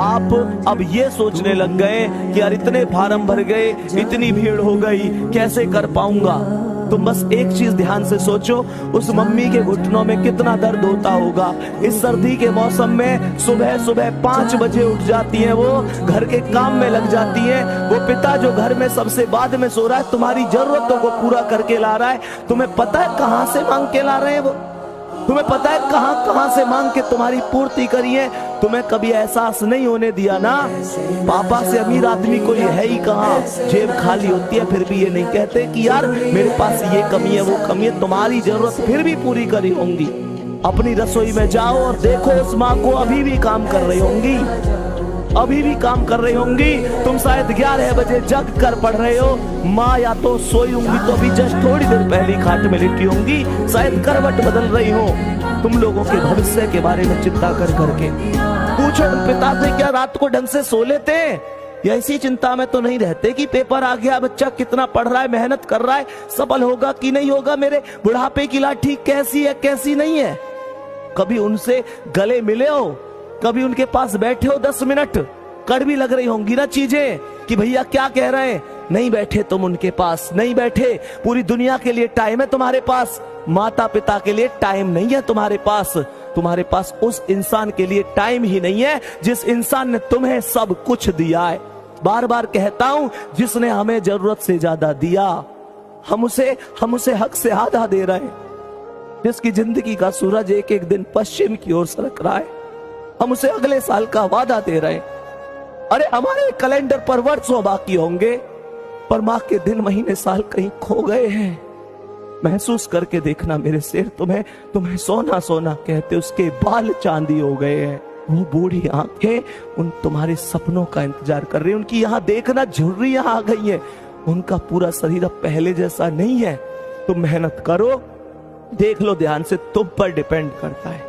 आप अब ये सोचने लग गए कि यार इतने फार्म भर गए, इतनी भीड़ हो गई, कैसे कर पाऊंगा। तुम बस एक चीज ध्यान से सोचो, उस मम्मी के घुटनों में कितना दर्द होता होगा। इस सर्दी के मौसम में सुबह सुबह 5 बजे उठ जाती हैं, वो घर के काम में लग जाती हैं। वो पिता जो घर में सबसे बाद में सो रहा है, तुम्हारी जरूरतों को पूरा करके ला रहा है। तुम्हें पता है कहां से मांग के ला रहे हैं वो? तुम्हें पता है कहां कहां से मांग के तुम्हारी पूर्ति करी है? तुम्हें कभी एहसास नहीं होने दिया ना, पापा से अमीर आदमी कोई है ही कहां। जेब खाली होती है फिर भी ये नहीं कहते कि यार मेरे पास ये कमी है, वो कमी है। तुम्हारी जरूरत फिर भी पूरी करी होंगी। अपनी रसोई में जाओ और देखो, उस माँ को अभी भी काम कर रही होंगी, अभी भी काम कर रही होंगी। तुम शायद 11 बजे जग कर पढ़ रहे हो, माँ या तो सोई होंगी तो अभी जस्ट थोड़ी देर पहले खाट में लेटी होंगी, शायद करवट बदल रही हो। तुम लोगों के भविष्य के बारे में चिंता कर करके पूछो पिता से, क्या रात को ढंग से सो लेते हैं? या इसी चिंता में तो नहीं रहते कि पेपर आ गया, बच्चा कितना पढ़ रहा है, मेहनत कर रहा है, सफल होगा कि नहीं होगा, मेरे बुढ़ापे की लाठी कैसी है कैसी नहीं है। कभी उनसे गले मिले हो? कभी उनके पास बैठे हो 10 मिनट? कड़वी लग रही होंगी ना चीजें कि भैया क्या कह रहे हैं। नहीं बैठे तुम उनके पास, नहीं बैठे। पूरी दुनिया के लिए टाइम है तुम्हारे पास, माता पिता के लिए टाइम नहीं है तुम्हारे पास। तुम्हारे पास उस इंसान के लिए टाइम ही नहीं है जिस इंसान ने तुम्हें सब कुछ दिया है। बार बार कहता हूं, जिसने हमें जरूरत से ज्यादा दिया, हम उसे हक से आधा दे रहे हैं। जिसकी जिंदगी का सूरज एक एक दिन पश्चिम की ओर सरक रहा है, हम उसे अगले साल का वादा दे रहे हैं। अरे हमारे कैलेंडर पर वर्षों बाकी होंगे, पर माँ के दिन महीने साल कहीं खो गए हैं। महसूस करके देखना मेरे शेर, तुम्हें सोना सोना कहते उसके बाल चांदी हो गए हैं। वो बूढ़ी आंखें उन तुम्हारे सपनों का इंतजार कर रही है। उनकी यहाँ देखना झुर्रियां आ गई है। उनका पूरा शरीर अब पहले जैसा नहीं है। तुम मेहनत करो, देख लो ध्यान से, तुम पर डिपेंड करता है।